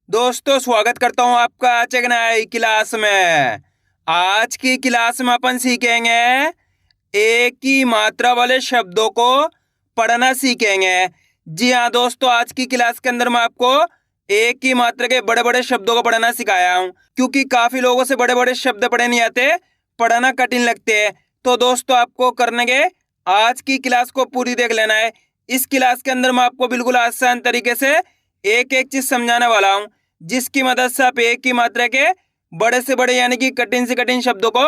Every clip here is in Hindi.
दोस्तों स्वागत करता हूँ आपका आज एक नई क्लास में। आज की क्लास में अपन सीखेंगे एक ही मात्रा वाले शब्दों को पढ़ना सीखेंगे। जी हाँ दोस्तों, आज की क्लास के अंदर मैं आपको एक ही मात्रा के बड़े बड़े शब्दों को पढ़ना सिखाया हूँ, क्योंकि काफी लोगों से बड़े बड़े शब्द पढ़े नहीं आते, पढ़ना कठिन लगते हैं। तो दोस्तों आपको करने के आज की क्लास को पूरी देख लेना है। इस क्लास के अंदर मैं आपको बिल्कुल आसान तरीके से एक एक चीज समझाने वाला हूँ, जिसकी मदद से आप एक ही मात्रा के बड़े से बड़े यानी कि कठिन से कठिन शब्दों को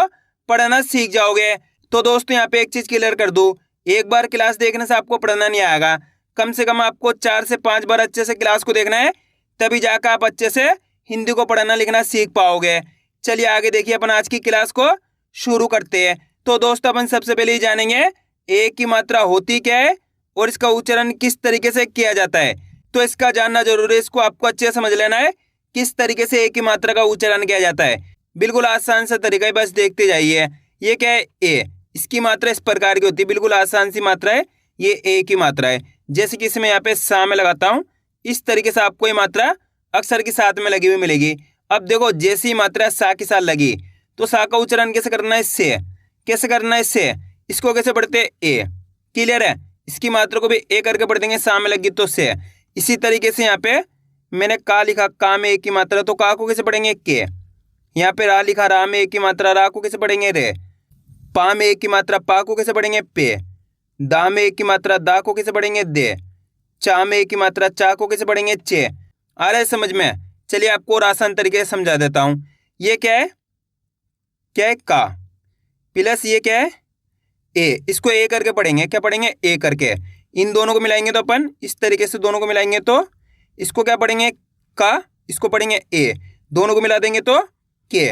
पढ़ना सीख जाओगे। तो दोस्तों यहाँ पे एक चीज क्लियर कर दूं, एक बार क्लास देखने से आपको पढ़ना नहीं आएगा। कम से कम आपको 4 से 5 बार अच्छे से क्लास को देखना है, तभी जाकर आप अच्छे से हिंदी को पढ़ना लिखना सीख पाओगे। चलिए आगे देखिए, अपन आज की क्लास को शुरू करते हैं। तो दोस्तों अपन सबसे पहले ही जानेंगे एक ही मात्रा होती क्या है और इसका उच्चारण किस तरीके से किया जाता है। तो इसका जानना जरूरी है, इसको आपको अच्छे से समझ लेना है किस तरीके से एक ही मात्रा का उच्चारण किया जाता है। बिल्कुल आसान सा तरीका है, बस देखते जाइए। ये क्या है? ए। इसकी मात्रा इस प्रकार की होती है, बिल्कुल आसान सी मात्रा है, ये एक ही मात्रा है। जैसे कि इसमें यहाँ पे सा में लगाता हूँ, इस तरीके से आपको ये मात्रा अक्षर के साथ में लगी हुई मिलेगी। अब देखो, जैसी मात्रा सा के साथ लगी तो सा का उच्चारण कैसे करना है? से। कैसे करना है? से। इसको कैसे पढ़ते हैं? ए। क्लियर है? इसकी मात्रा को भी ए करके पढ़ देंगे, सा में लगी तो से। इसी तरीके से यहाँ पे मैंने का लिखा, का में एक ही मात्रा, तो का को कैसे पढ़ेंगे? के। यहाँ पे रा लिखा, रा में एक ही मात्रा, रा को कैसे पढ़ेंगे? रे। पा में एक ही मात्रा, पा को कैसे पढ़ेंगे? पे। दा में एक ही मात्रा, दा को कैसे पढ़ेंगे? दे। चा में एक ही मात्रा, चा को कैसे पढ़ेंगे? चे। आ रहा है समझ में? चलिए आपको और आसान तरीके से समझा देता हूँ। ये क्या है? क्या है? का प्लस ये क्या है? ए। इसको ए करके पढ़ेंगे, क्या पढ़ेंगे? ए करके। इन दोनों को मिलाएंगे तो अपन इस तरीके से दोनों को मिलाएंगे तो इसको क्या पढ़ेंगे? का। इसको पढ़ेंगे ए। दोनों को मिला देंगे तो के।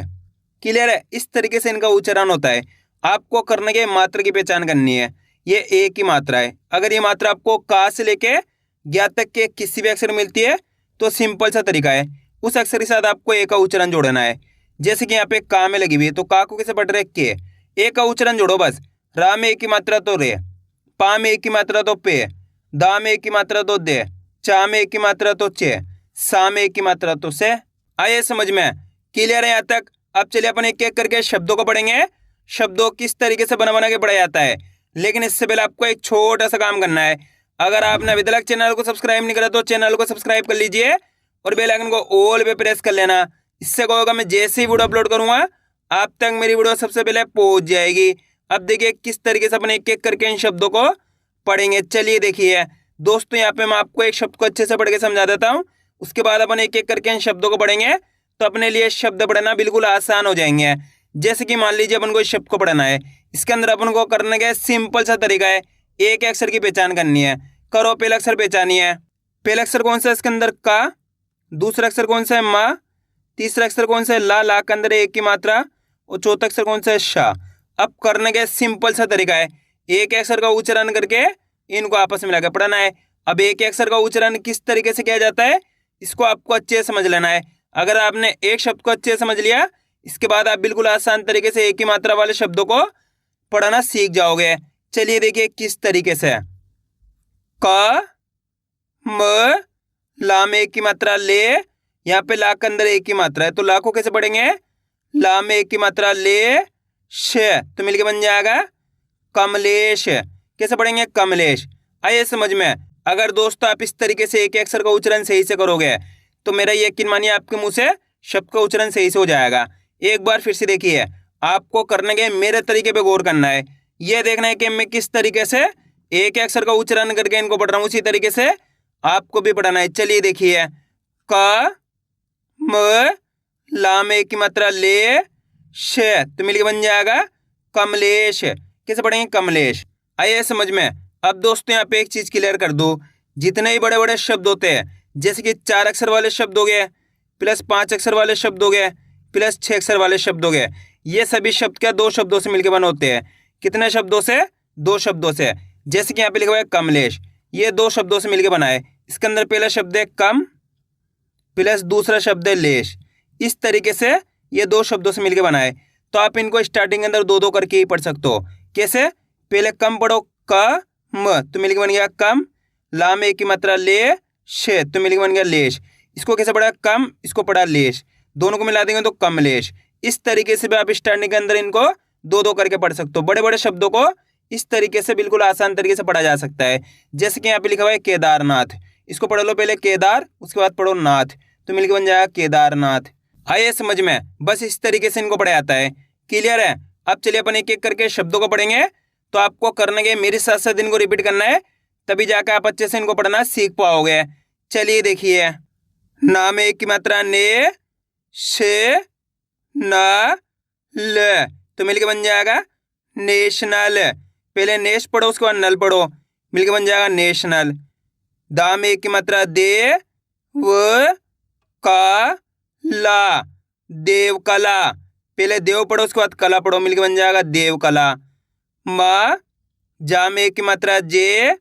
क्लियर है? इस तरीके से इनका उच्चारण होता है। आपको करने के मात्रा की पहचान करनी है। ये एक ही मात्रा है। अगर ये मात्रा आपको का से लेके ज्ञा तक के किसी भी अक्षर में मिलती है तो सिंपल सा तरीका है, उस अक्षर के साथ आपको ए का उच्चारण जोड़ना है। जैसे कि यहाँ पे का में लगी हुई है, तो का को कैसे पढ़ रहे? के। ए का उच्चारण जोड़ो बस। रा में एक ही मात्रा तो रे, पा में एक ही मात्रा तो पे, दा में एक ही मात्रा तो दे, चा में एक ही मात्रा तो चे, सा में एक ही मात्रा तो से। आइए समझ में? क्लियर है यहाँ तक? अब चलिए अपन एक एक करके शब्दों को पढ़ेंगे, शब्दों किस तरीके से बना बना के पढ़ा जाता है। लेकिन इससे पहले आपको एक छोटा सा काम करना है। अगर आपने अभी तक चैनल को सब्सक्राइब नहीं करा तो चैनल को सब्सक्राइब कर लीजिए और बेल आइकन को ऑल पे प्रेस कर लेना। इससे क्या होगा, मैं जैसे ही वीडियो अपलोड करूंगा आप तक मेरी वीडियो सबसे पहले पहुंच जाएगी। अब देखिए किस तरीके से अपन एक एक करके इन शब्दों को पढ़ेंगे। चलिए देखिए दोस्तों, यहाँ पे मैं आपको एक शब्द को अच्छे से पढ़ के समझा देता हूँ, उसके बाद अपन एक एक करके इन शब्दों को पढ़ेंगे तो अपने लिए शब्द पढ़ना बिल्कुल आसान हो जाएंगे। जैसे कि मान लीजिए अपन को इस शब्द को पढ़ना है, इसके अंदर अपन को करने का सिंपल सा तरीका है, एक अक्षर की पहचान करनी है। करो, पहला अक्षर पहचानी है। पहला अक्षर कौन सा है इसके अंदर? का। दूसरा अक्षर कौन सा है? मा। तीसरा अक्षर कौन सा है? ला। ला के अंदर एक की मात्रा। और चौथा अक्षर कौन सा है? शा। अब करने का सिंपल सा तरीका है, एक अक्षर का उच्चारण करके इनको आपस में मिलाकर पढ़ना है। अब एक अक्षर का उच्चारण किस तरीके से किया जाता है इसको आपको अच्छे से समझ लेना है। अगर आपने एक शब्द को अच्छे से समझ लिया, इसके बाद आप बिल्कुल आसान तरीके से एक ही मात्रा वाले शब्दों को पढ़ना सीख जाओगे। चलिए देखिए किस तरीके से। क म ला में एक की मात्रा ले, यहाँ पे ला के अंदर एक ही मात्रा है तो ला को कैसे पढ़ेंगे? ला में एक की मात्रा ले, श तो मिलके बन जाएगा कमलेश। कैसे पढ़ेंगे? कमलेश। आइए समझ में? अगर दोस्तों आप इस तरीके से एक अक्षर का उच्चारण सही से करोगे तो मेरा यकीन मानिए आपके मुंह से शब्द का उच्चारण सही से हो जाएगा। एक बार फिर से देखिए, आपको करने के मेरे तरीके पे गौर करना है। ये देखना है कि मैं किस तरीके से एक अक्षर का उच्चारण करके इनको पढ़ रहा हूँ, उसी तरीके से आपको भी पढ़ना है। चलिए देखिए, क म ला में एक की मात्रा ले, श तो मिलके बन जाएगा कमलेश। कैसे पढ़ेंगे? कमलेश। आइए समझ में? अब दोस्तों यहाँ पे एक चीज क्लियर कर दो, जितने ही बड़े बड़े शब्द होते हैं, जैसे कि 4 अक्षर वाले शब्द हो गए, प्लस 5 अक्षर वाले शब्द हो गए, प्लस 6 अक्षर वाले शब्द हो गए, ये सभी शब्द क्या 2 शब्दों से मिलकर बने होते हैं। कितने शब्दों से? 2 शब्दों से। जैसे कि यहाँ पे लिखा हुआ है कमलेश, ये 2 शब्दों से मिलकर बना है। इसके अंदर पहला शब्द है कम प्लस दूसरा शब्द है लेश। इस तरीके से ये 2 शब्दों से मिलकर बना है। तो आप इनको स्टार्टिंग के अंदर 2-2 करके ही पढ़ सकते हो। कैसे? पहले कम पढ़ो, क म तो मिलके बन गया कम, ला में एक की मात्रा ले, शे तो मिलके बन गया लेश। इसको कैसे पढ़ा कम, इसको पढ़ा लेश, दोनों को मिला देंगे तो कमलेश। इस तरीके से भी आप स्टार्टिंग के अंदर इनको दो दो करके पढ़ सकते हो। बड़े बड़े शब्दों को इस तरीके से बिल्कुल आसान तरीके से पढ़ा जा सकता है। जैसे कि यहाँ पे लिखा हुआ है केदारनाथ, इसको पढ़ लो पहले केदार, उसके बाद पढ़ो नाथ, तो मिलकर बन जाएगा केदारनाथ। आइए समझ में, बस इस तरीके से इनको पढ़ा जाता है। क्लियर है? अब चलिए अपन एक एक करके शब्दों को पढ़ेंगे। तो आपको करने के मेरे साथ साथ इनको रिपीट करना है, तभी जाकर आप अच्छे से इनको पढ़ना सीख पाओगे। चलिए देखिए, ना में एक की मात्रा ने, शे न ल, तो मिलके बन जाएगा नेशनल। पहले नेश पढ़ो, उसके बाद नल पढ़ो, मिलके बन जाएगा नेशनल। दा में एक की मात्रा दे, व का ला, देवकला। पहले देव पढ़ो, उसके बाद कला पढ़ो, मिलके बन जाएगा देवकला। म जा में एक की मात्रा जे,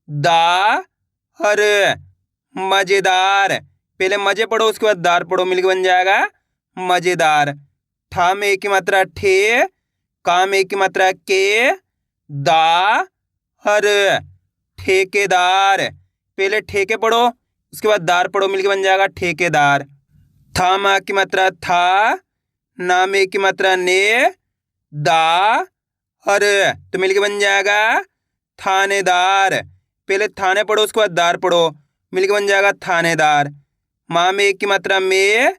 दा हर, मजेदार। पहले मजे पढ़ो, उसके बाद दार पढ़ो, मिलके बन जाएगा मजेदार। ठा में एक की मात्रा ठे, का में एक की मात्रा के, दा हर, ठेकेदार। पहले ठेके पढ़ो, उसके बाद दार पढ़ो, मिलके बन जाएगा ठेकेदार। था में की मात्रा था, ना में की मात्रा ने, दा हर, तो मिलके बन जाएगा थानेदार। पहले थाने पढ़ो, उसके बाद दार पढ़ो, मिलके बन जाएगा थानेदार। माँ में एक की मात्रा में,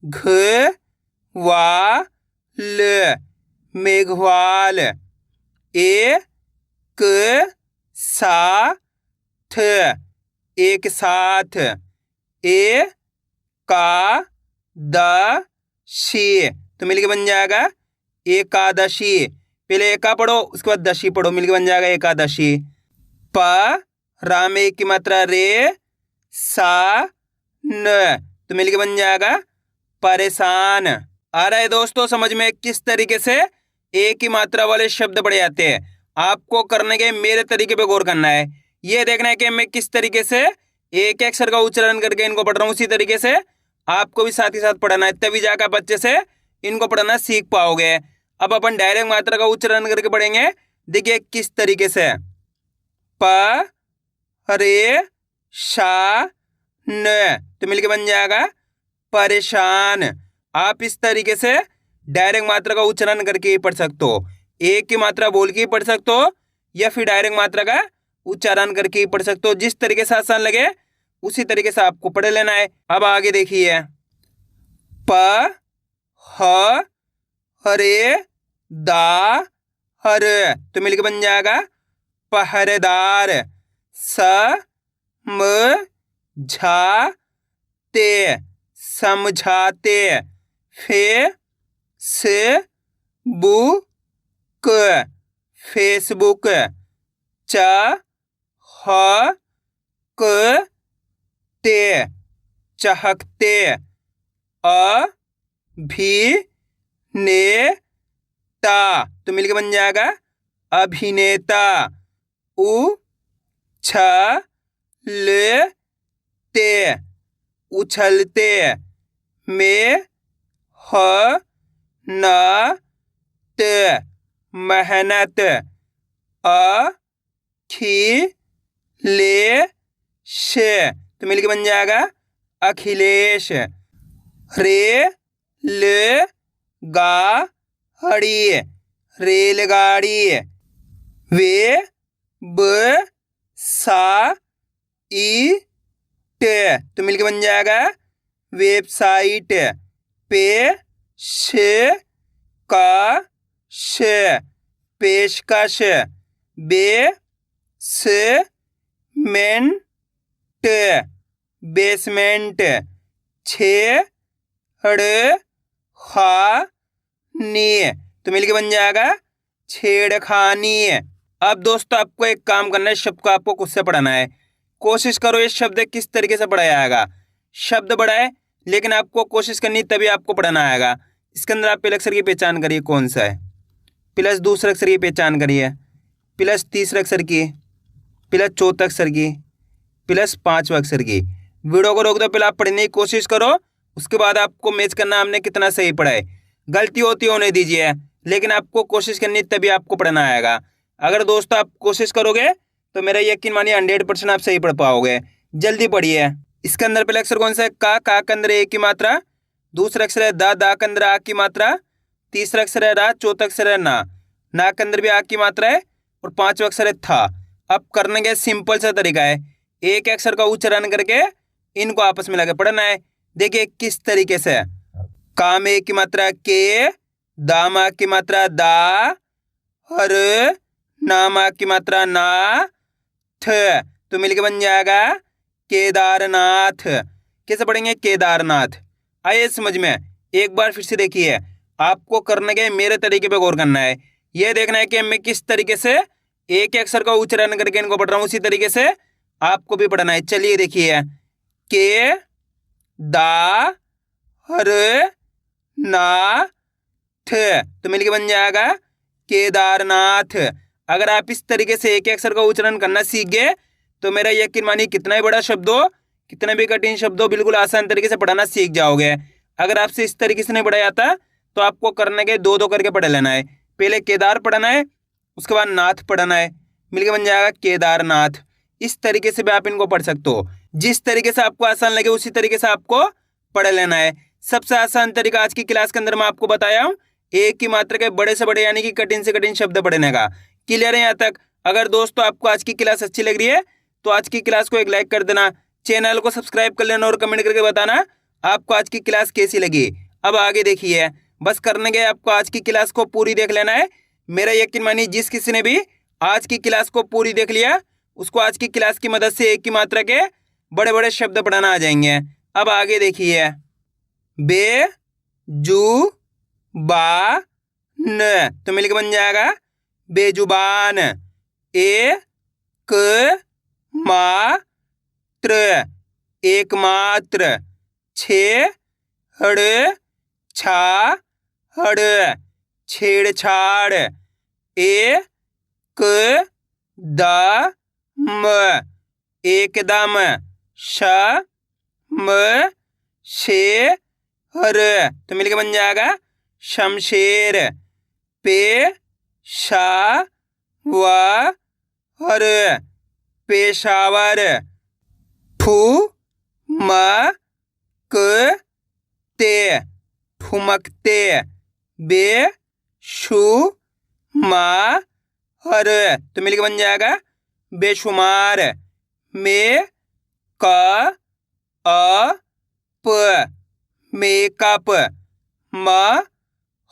घ वा ल, मेघवाल। ए क सा थ, एक साथ। ए का द शी, तो मिलके बन जाएगा एकादशी। पहले एका पढ़ो, उसके बाद दशी पढ़ो, मिलके बन जाएगा एकादशी। प रा में एक की मात्रा रे, सा न, तो मिलके बन जाएगा परेशान। आ रहा है दोस्तों समझ में किस तरीके से एक ही मात्रा वाले शब्द पढ़े जाते हैं? आपको करने के मेरे तरीके पे गौर करना है। ये देखना है कि मैं किस तरीके से एक अक्षर का उच्चारण करके इनको पढ़ रहा हूँ, उसी तरीके से आपको भी साथ ही साथ पढ़ना है, तभी जाकर आप अच्छे से इनको पढ़ना सीख पाओगे। अब अपन डायरेक्ट मात्रा का उच्चारण करके पढ़ेंगे। देखिए किस तरीके से, प रे शा न, तो मिलके बन जाएगा परेशान। आप इस तरीके से डायरेक्ट मात्रा का उच्चारण करके ही पढ़ सकते हो। एक की मात्रा बोल के ही पढ़ सकते हो, या फिर डायरेक्ट मात्रा का उच्चारण करके ही पढ़ सकते हो। जिस तरीके से आसान लगे उसी तरीके से आपको पढ़ लेना है। अब आगे देखिए, प ह हरे दा हर, तो मिलके बन जाएगा पहरेदार। स म झा ते, समझाते। फे से बु क, फेसबुक। च ह क ते, चहकते। अ भी ने ता, तो मिलके बन जाएगा अभिनेता। उ छ ल ते, उछलते। में ह न त, मेहनत। अ खी ले श, तो मिलके बन जाएगा अखिलेश। रे ल गा हड़ी, रेलगाड़ी। वे ब सा ई ट, तो मिलके बन जाएगा वेबसाइट। पे श का श, पेशकश। बे स मेन ट, बेसमेंट। छे हड़ खा नी, तो मिलके बन जाएगा छेड़खानी। अब दोस्तों आपको एक काम करना है, शब्द को आपको खुद से पढ़ाना है। कोशिश करो इस शब्द किस तरीके से पढ़ाया जाएगा। शब्द बड़ा है लेकिन आपको कोशिश करनी, तभी आपको पढ़ाना आएगा। इसके अंदर आप पहले अक्षर की पहचान करिए कौन सा है, प्लस दूसरे अक्षर की पहचान करिए, प्लस तीसरे अक्षर की, प्लस चौथे अक्षर की, प्लस पांचवें अक्षर की। वीडियो को रोक दो, पहले आप पढ़ने की कोशिश करो, उसके बाद आपको मैच करना हमने कितना सही पढ़ा है। गलती होती होने दीजिए, लेकिन आपको कोशिश करनी, तभी आपको पढ़ना आएगा। अगर दोस्तों आप कोशिश करोगे तो मेरा यकीन मानिए 100% आप सही पढ़ पाओगे। जल्दी पढ़िए। इसके अंदर पहला अक्षर कौन सा है? का के अंदर ए की मात्रा, दूसरा अक्षर है दा के अंदर आ की मात्रा, तीसरा अक्षर है रा, चौथा अक्षर है ना के अंदर भी आ की मात्रा है, और पांचवा अक्षर है था। अब करने का सिंपल सा तरीका है, एक अक्षर का उच्चारण करके इनको आपस में लगा पढ़ना है। देखिए किस तरीके से। का में की मात्रा के, दामा की मात्रा दा, और नामा की मात्रा ना, थ, तो मिलके बन जाएगा केदारनाथ। कैसे पढ़ेंगे? केदारनाथ। आइए समझ में। एक बार फिर से देखिए, आपको करने के मेरे तरीके पे गौर करना है। यह देखना है कि मैं किस तरीके से एक अक्षर का उच्चारण करके इनको पढ़ रहा हूं, उसी तरीके से आपको भी पढ़ना है। चलिए देखिए, के दा हर ना थ, तो मिलके बन जाएगा केदारनाथ। अगर आप इस तरीके से एक अक्षर का उच्चारण करना सीख गए तो मेरा यकीन मानिए कितना ही बड़ा शब्द हो, कितना भी कठिन शब्द हो, बिल्कुल आसान तरीके से पढ़ाना सीख जाओगे। अगर आपसे इस तरीके से नहीं पढ़ा जाता तो आपको करने के दो करके पढ़ लेना है। पहले केदार पढ़ना है, उसके बाद नाथ पढ़ना है, मिलके बन जाएगा केदारनाथ। इस तरीके से भी आप इनको पढ़ सकते हो। जिस तरीके से आपको आसान लगे उसी तरीके से आपको पढ़ लेना है। सबसे आसान तरीका आज की क्लास के अंदर मैं आपको बताया हूँ, एक की मात्रा के बड़े से बड़े यानी कि कठिन से कठिन शब्द पढ़ने का। क्लियर है यहाँ तक? अगर दोस्तों आपको आज की क्लास अच्छी लग रही है तो आज की क्लास को एक लाइक कर देना, चैनल को सब्सक्राइब कर लेना और कमेंट करके बताना आपको आज की क्लास कैसी लगी। अब आगे देखिए, बस करने के आपको आज की क्लास को पूरी देख लेना है। मेरा यकीन मानिए जिस किसी ने भी आज की क्लास को पूरी देख लिया उसको आज की क्लास की मदद से एक की मात्रा के बड़े बड़े शब्द पढ़ाना आ जाएंगे। अब आगे देखिए, बे जू बा न, तो मिलकर बन जाएगा बेजुबान। ए क मात्र, एकमात्र। छे हड़ छा हड़, छेड़छाड़। ए क द म, एकदम। श म शे हर, तो मिलके बन जाएगा शमशेर। पे शा व हर, पेशावर। ठू म क ते, ठुमकते। बे शु मा हर, तो मिलके बन जाएगा बेशुमार। में क अ प, मेकअप। म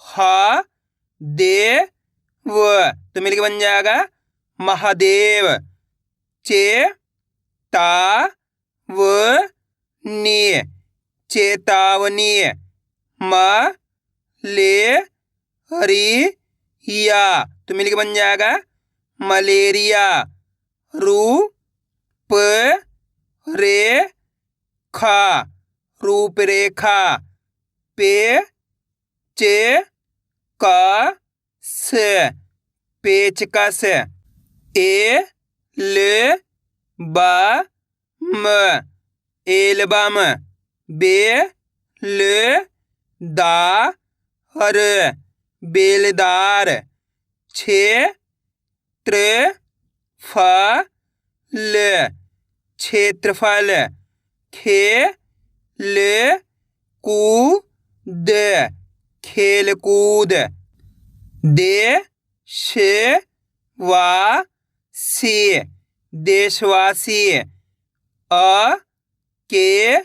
ह दे व, तो मिलके बन जाएगा महादेव। चे ता व नी, चेतावनी। म ले हरी या, तो मिलके बन जाएगा मलेरिया। रू प रे खा, रूपरेखा। पे चे का स, पेचकस। ए ल बा म, एल्बम। बे ल दा हर, बेलदार। छे त्र फ ल, क्षेत्रफल। खे ल कू द, खेलकूद। दे श वा सी, देशवासी। अ के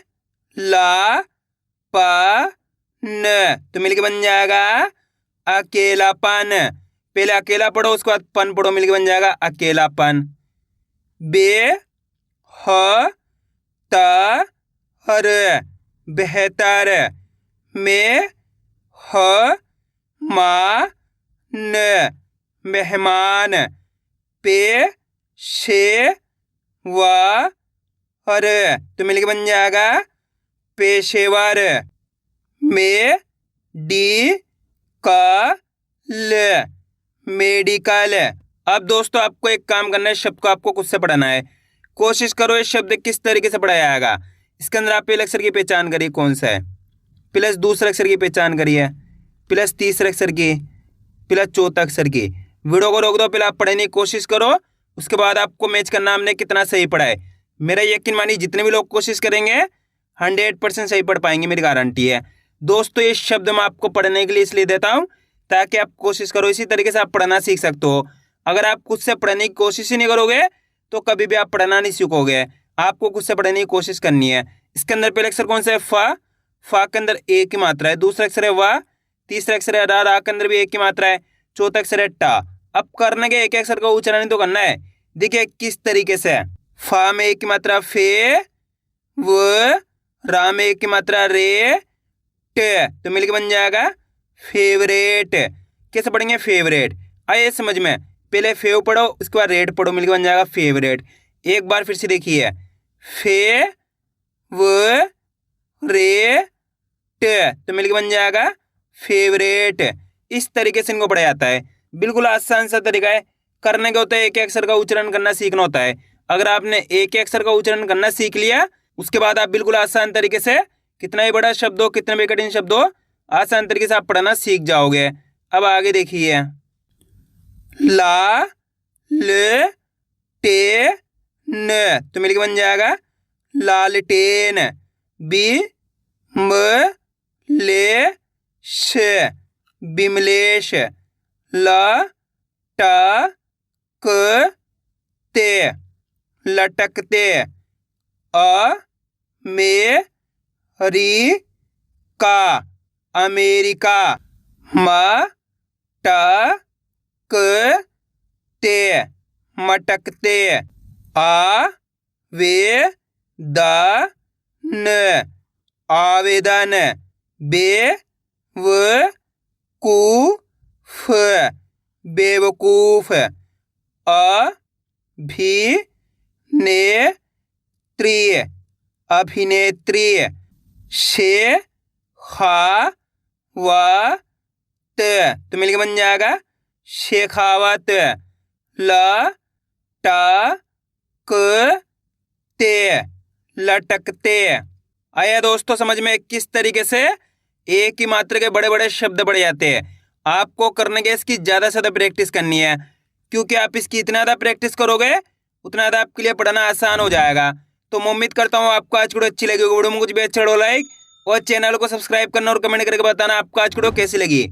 ला प न, तो मिलके बन जाएगा अकेलापन। पहले अकेला पढ़ो उसके बाद पन पढ़ो, मिलके बन जाएगा अकेलापन। बे ह त हर, बेहतर। में ह मा न, मेहमान। पे शे व हर, तो मिलके बन जाएगा पेशेवर। में डी क ल, मेडिकल। अब दोस्तों आपको एक काम करना है, शब्द को आपको खुद से पढ़ना है। कोशिश करो इस शब्द किस तरीके से पढ़ाया जाएगा। इसके अंदर आप पहले अक्षर की पहचान करिए कौन सा है, प्लस दूसरे अक्षर की पहचान करिए, प्लस तीसरे अक्षर की, प्लस चौथा अक्षर की। वीडियो को रोक दो, पहले आप पढ़ने की कोशिश करो, उसके बाद आपको मैच करना हमने कितना सही पढ़ा है। मेरा यकीन मानिए जितने भी लोग कोशिश करेंगे 100% सही पढ़ पाएंगे, मेरी गारंटी है। दोस्तों ये शब्द मैं आपको पढ़ने के लिए इसलिए देता हूँ ताकि आप कोशिश करो, इसी तरीके से आप पढ़ना सीख सकते हो। अगर आप खुद से पढ़ने की कोशिश ही नहीं करोगे तो कभी भी आप पढ़ना नहीं सीखोगे। आपको खुद से पढ़ने की कोशिश करनी है। इसके अंदर पहले अक्षर कौन सा है? फा के अंदर एक की मात्रा है। दूसरा अक्षर है वा, तीसरा अक्षर है रा के अंदर भी एक की मात्रा है। चौथा अक्षर है टा। अब करने के एक अक्षर का उच्चारण तो करना है। देखिए किस तरीके से, फा में एक की मात्रा फे, व, रा में एक की मात्रा रे, टे, तो मिलकर बन जाएगा फेवरेट। कैसे पढ़ेंगे? फेवरेट। आइए समझ में, पहले फेव पढ़ो उसके बाद रेट पढ़ो, मिलकर बन जाएगा फेवरेट। एक बार फिर से देखिए, फे, व, रे, टे, तो मिलकर बन जाएगा फेवरेट। इस तरीके से इनको पढ़ा जाता है। बिल्कुल आसान सा तरीका है। करने का होता है एक अक्षर का उच्चारण करना सीखना होता है। अगर आपने एक अक्षर का उच्चारण करना सीख लिया उसके बाद आप बिल्कुल आसान तरीके से कितना ही बड़ा शब्द हो, कितना भी कठिन शब्द हो, आसान तरीके से आप पढ़ना सीख जाओगे। अब आगे देखिए, ला, ल, टे, न, तो मिलकर बन जाएगा लालटेन। बी, म, ले, श, बिमलेश। ल, ट, क, ते, लटकते। अ, में, री, का, अमेरिका। म, ट, क, ते, मटकते। आ, वे, द, न, आवेदन। बे, व, कू, फ, बेवकूफ। अ, भी, ने, त्री, अभिनेत्री। शे, खा, व, त, तो मिलकर बन जाएगा शेखावत। ल, ट, क, ते, लटकते। आया दोस्तों समझ में किस तरीके से एक ही मात्रा के बड़े बड़े शब्द पढ़े जाते हैं। आपको करने के इसकी ज़्यादा से ज़्यादा प्रैक्टिस करनी है, क्योंकि आप इसकी इतना ज़्यादा प्रैक्टिस करोगे उतना ज़्यादा आपके लिए पढ़ना आसान हो जाएगा। तो मैं उम्मीद करता हूँ आपको आज वीडियो अच्छी लगी होगी। वीडियो में कुछ भी अच्छा हो लाइक और चैनल को सब्सक्राइब करना और कमेंट करके बताना आपको आज वीडियो कैसी लगी।